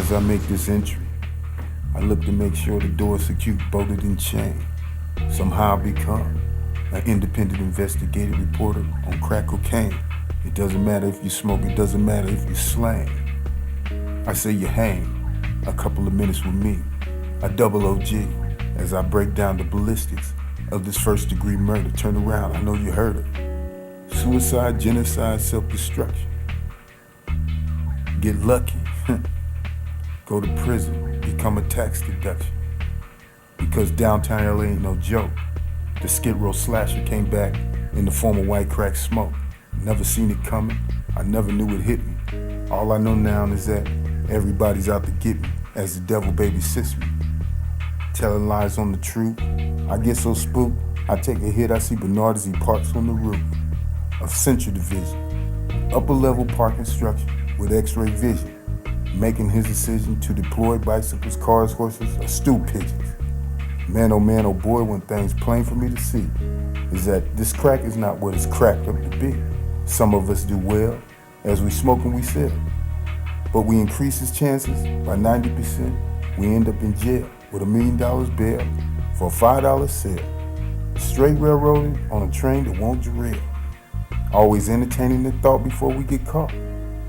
As I make this entry, I look to make sure the door is secure, bolted and chained. Somehow I become an independent investigative reporter on crack cocaine. It doesn't matter if you smoke, it doesn't matter if you slang. I say you hang a couple of minutes with me, a double OG, as I break down the ballistics of this first-degree murder. Turn around, I know you heard it. Suicide, genocide, self-destruction. Get lucky. Go to prison, become a tax deduction. Because downtown LA ain't no joke. The Skid Row slasher came back in the form of white crack smoke. Never seen it coming, I never knew it hit me. All I know now is that everybody's out to get me as the devil babysits me. Telling lies on the truth, I get so spooked, I take a hit, I see Bernard as he parks on the roof of Central Division, upper level parking structure with x-ray vision, making his decision to deploy bicycles, cars, horses, or stool pigeons. Man, oh boy, one thing's plain for me to see is that this crack is not what it's cracked up to be. Some of us do well as we smoke and we sell, but we increase his chances by 90%. We end up in jail with $1 million bail for a $5 sale. Straight railroading on a train that won't derail. Always entertaining the thought before we get caught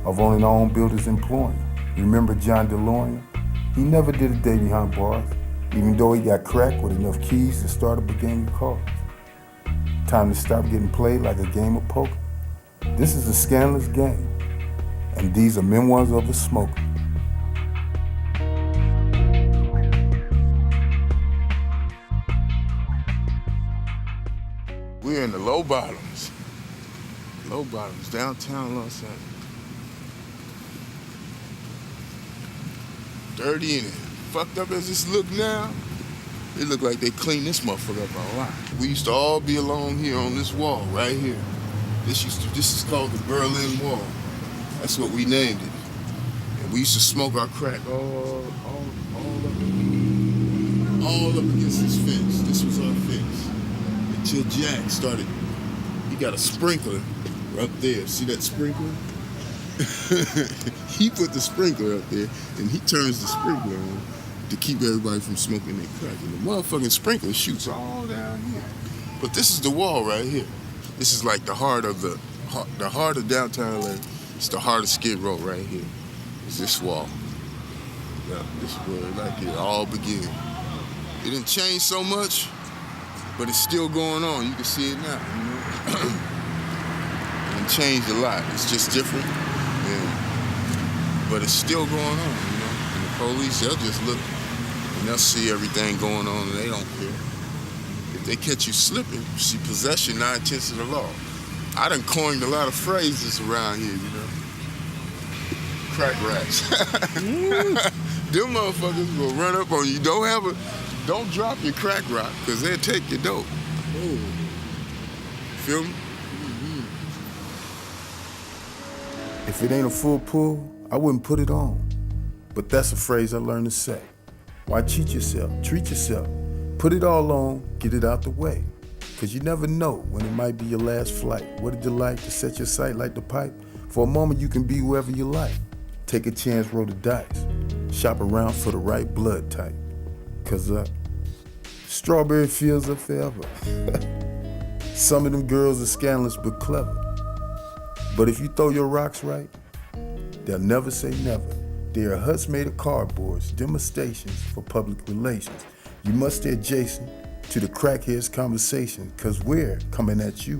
of owning our own builders employing. Remember John DeLorean? He never did a day behind bars, even though he got cracked with enough keys to start up a gang of cars. Time to stop getting played like a game of poker. This is a scandalous game, and these are memoirs of a smoker. We're in the low bottoms, downtown Los Angeles. Dirty and fucked up as this look now, it look like they cleaned this motherfucker up a lot. We used to all be along here on this wall right here. This is called the Berlin Wall. That's what we named it. And we used to smoke our crack all up against this fence. This was our fence. Until Jack started, he got a sprinkler up there. See that sprinkler? He put the sprinkler up there and he turns the sprinkler on to keep everybody from smoking their crack. And the motherfucking sprinkler shoots all down here. But this is the wall right here. This is like the heart of downtown LA. It's the heart of Skid Row right here. Is this wall. Yeah, this is where it all began. It didn't change so much, but it's still going on. You can see it now, you know? It didn't change a lot. It's just different. Yeah. But it's still going on, you know? And the police, they'll just look and they'll see everything going on and they don't care. If they catch you slipping, see possession, 9/10 of the law. I done coined a lot of phrases around here, you know? Crack rats. Them motherfuckers will run up on you. Don't drop your crack rock, because they'll take your dope. Ooh. Feel me? Mm-hmm. If it ain't a full pull, I wouldn't put it on. But that's a phrase I learned to say. Why cheat yourself? Treat yourself. Put it all on, get it out the way. Because you never know when it might be your last flight. What a delight to set your sight like the pipe. For a moment you can be whoever you like. Take a chance, roll the dice. Shop around for the right blood type. Cause strawberry fields are forever. Some of them girls are scandalous but clever. But if you throw your rocks right, they'll never say never. They are huts made of cardboards, demonstrations for public relations. You must stay adjacent to the crackheads conversation, cause we're coming at you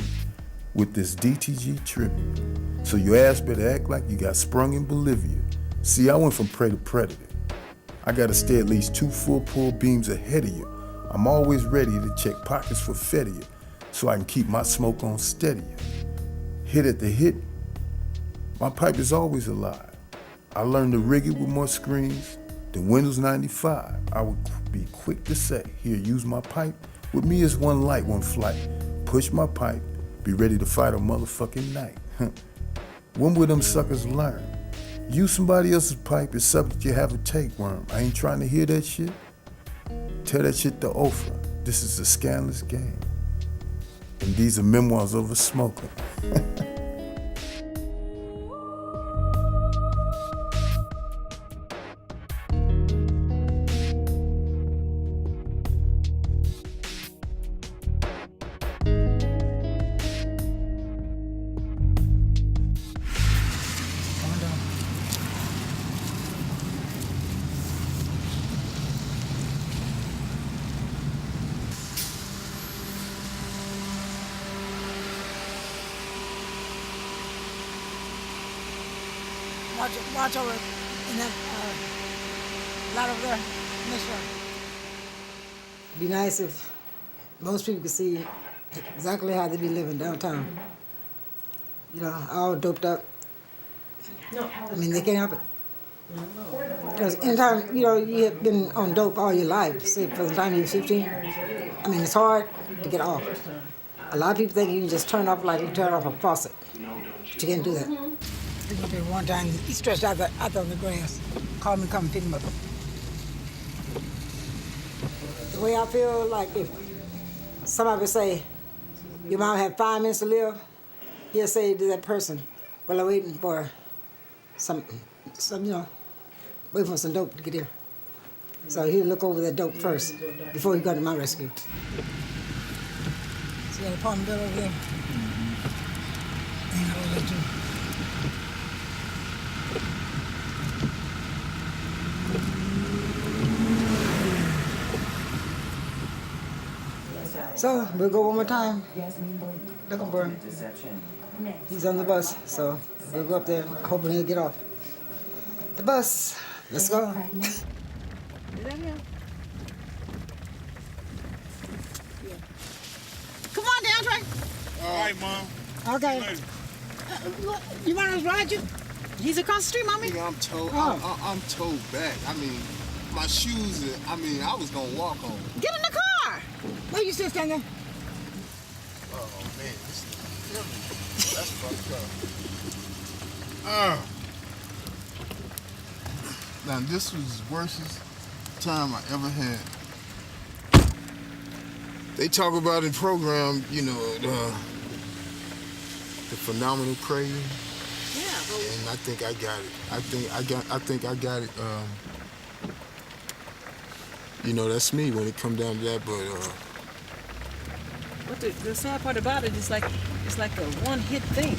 with this DTG tribute. So your ass better act like you got sprung in Bolivia. See, I went from prey to predator. I gotta stay at least 2 full pull beams ahead of you. I'm always ready to check pockets for fettier, so I can keep my smoke on steadier. Hit at the hit, my pipe is always alive. I learned to rig it with more screens than Windows 95. I would be quick to say, here, use my pipe. With me is one light, one flight. Push my pipe, be ready to fight a motherfucking night. When will them suckers learn? Use somebody else's pipe is subject you have a tapeworm. I ain't trying to hear that shit. Tell that shit to Oprah. This is a scandalous game. And these are memoirs of a smoker. watch over in that lot over there. Make sure. It'd be nice if most people could see exactly how they be living downtown. You know, all doped up. I mean, they can't help it. Because anytime, you know, you have been on dope all your life, say from the time you're 15, I mean, it's hard to get off. A lot of people think you can just turn off like you turn off a faucet. But you can't do that. Picked him up here one time, he stretched out on the grass. Called me to come pick him up. The way I feel, like if somebody would say, your mom had 5 minutes to live, he'll say to that person, well, I'm waiting for some, you know, waiting for some dope to get here. So he'll look over that dope first before he got to my rescue. See that apartment building over there? And all that too. So we'll go one more time. Looking for him. He's on the bus, so we'll go up there hoping he'll get off the bus. Let's go. Come on down, Trey. All right, Mom. Okay. You want us to ride you? He's across the street, Mommy. Yeah, I'm towed. Oh. I'm towed back. I mean, my shoes. I mean, I was gonna walk home. Get in the car. Where you sit standing? Oh man, that's fucked up. Now this was the worstest time I ever had. They talk about in program, you know, the phenomenal craving. Yeah, but And I think I got it. I think I got it. You know, that's me when it come down to that. But the sad part about it is it's like a one-hit thing.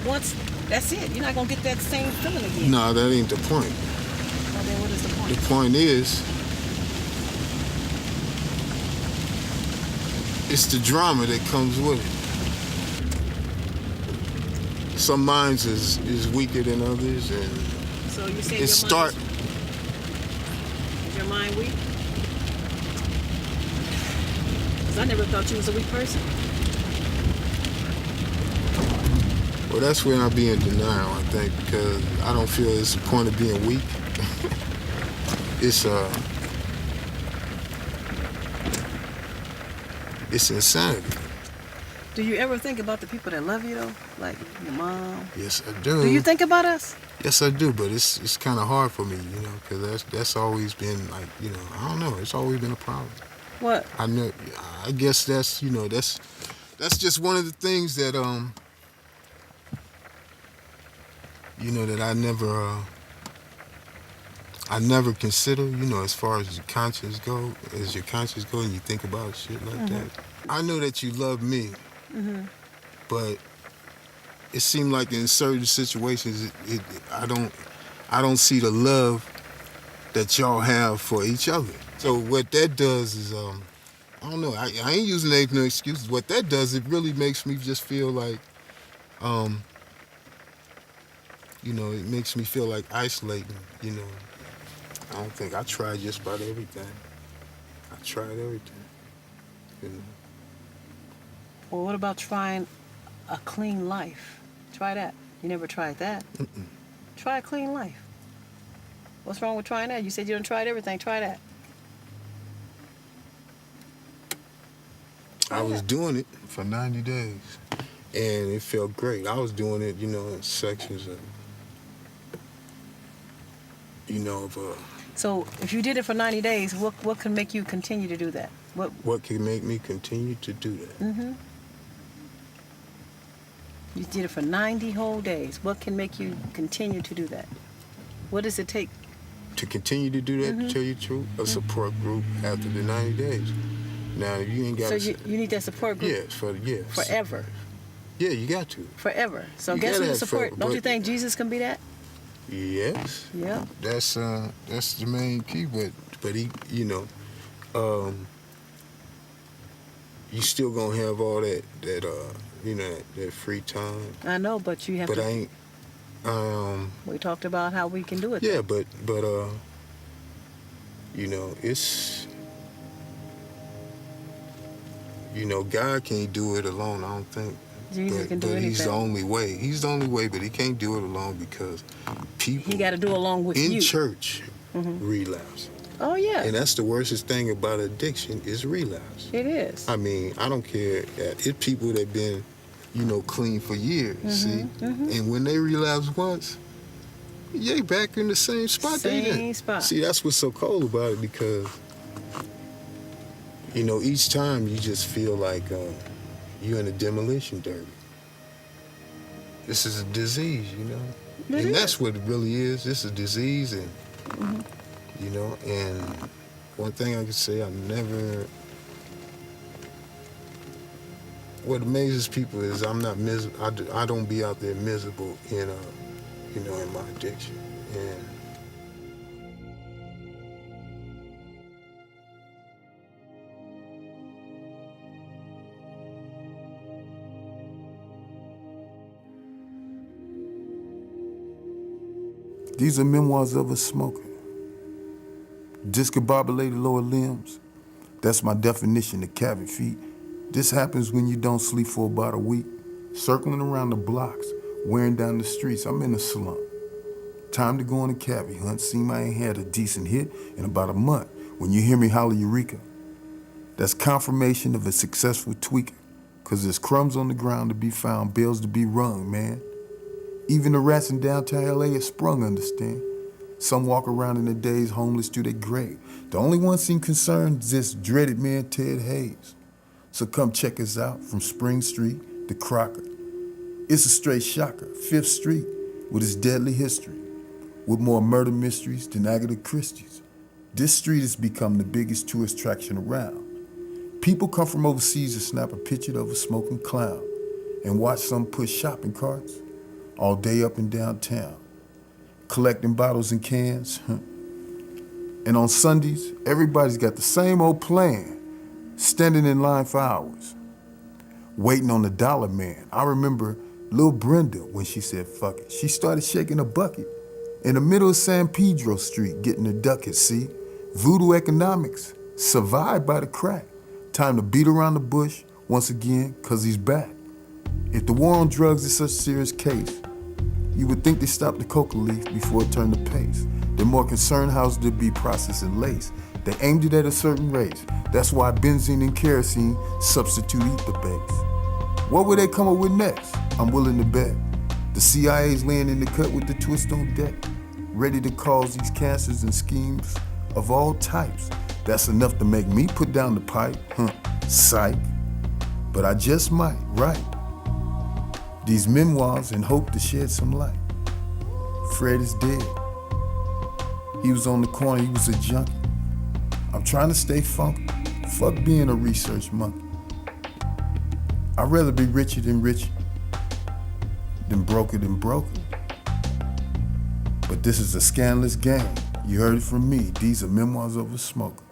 Once, that's it. You're not gonna get that same feeling again. No, that ain't the point. Well, then what is the point? The point is, it's the drama that comes with it. Some minds is weaker than others, and So you say it start. Is your mind weak? Because I never thought you was a weak person. Well, that's when I be in denial, I think, because I don't feel it's the point of being weak. It's insanity. Do you ever think about the people that love you though? Like your mom? Yes, I do. Do you think about us? Yes, I do, but it's kind of hard for me, you know, because that's always been like, you know, I don't know, it's always been a problem. What? I guess that's, you know, that's just one of the things that you know, that I never consider, you know, as far as your conscience go, and you think about shit like that. I know that you love me, but it seemed like in certain situations, I don't see the love that y'all have for each other. So what that does is, I don't know, I ain't using no excuses. What that does, it really makes me just feel like, you know, it makes me feel like isolating, you know. I don't think I tried just about everything. I tried everything, you know. Well, what about trying a clean life? Try that. You never tried that. Try a clean life. What's wrong with trying that? You said you done tried everything. Try that. I was doing it for 90 days, and it felt great. I was doing it, you know, in sections of, you know, of So if you did it for 90 days, what can make you continue to do that? what can make me continue to do that. You did it for 90 whole days. What can make you continue to do that? What does it take? To continue to do that, to tell you the truth, a support group after the 90 days. Now, you ain't got So to... you need that support group Yes, forever. Yeah, you got to. Forever. So You guess gotta who have support? forever, Don't you but- think Jesus can be that? Yes. Yeah. That's the main key, but he, you know, you still gonna have all that you know, that free time. I know, but you have But to. I We talked about how we can do it. Yeah, but you know, it's, you know, God can't do it alone, I don't think. Jesus can do but anything. he's the only way. He's the only way, but he can't do it alone because people He got to do along with in you. church relapse. Oh yeah, And that's the worstest thing about addiction is relapse. it is. I mean, I don't care. It's people that been, you know, clean for years, see? And when they relapse once, they back in the same spot they Same in. spot. See, that's what's so cold about it because, you know, each time you just feel like you're in a demolition derby. This is a disease, you know? It And is. that's what it really is. This is a disease and, you know, and one thing I can say, what amazes people is I'm not miserable. I don't be out there miserable in, you know, in my addiction. And These are memoirs of a smoker. Discombobulated lower limbs. That's my definition of cabin feet. This happens when you don't sleep for about a week. Circling around the blocks, wearing down the streets, I'm in a slump. Time to go on a cabbie hunt. Seem I ain't had a decent hit in about a month. When you hear me holler Eureka, that's confirmation of a successful tweaker. Cause there's crumbs on the ground to be found, bills to be rung, man. Even the rats in downtown LA are sprung, understand? Some walk around in their days homeless to their grave. The only one seem concerned is this dreaded man, Ted Hayes. So come check us out from Spring Street to Crocker. It's a straight shocker, 5th Street with its deadly history, with more murder mysteries than Agatha Christie's. This street has become the biggest tourist attraction around. People come from overseas to snap a picture of a smoking clown and watch some push shopping carts all day up and downtown, collecting bottles and cans. And on Sundays, everybody's got the same old plan, standing in line for hours, waiting on the dollar man. I remember Lil Brenda when she said, fuck it. She started shaking a bucket in the middle of San Pedro Street, getting a ducat, see? Voodoo economics, survived by the crack. Time to beat around the bush once again, cause he's back. If the war on drugs is such a serious case, you would think they stopped the coca leaf before it turned to paste. They're more concerned how it's to be processed in lace. They aimed it at a certain race. That's why benzene and kerosene substitute ether base. What would they come up with next? I'm willing to bet. The CIA's laying in the cut with the twist on deck, ready to cause these cancers and schemes of all types. That's enough to make me put down the pipe, psych. But I just might, right? These memoirs in hope to shed some light. Fred is dead. He was on the corner, he was a junkie. I'm trying to stay funky. Fuck being a research monkey. I'd rather be richer than broker than broken. But this is a scandalous game. You heard it from me. These are memoirs of a smoker.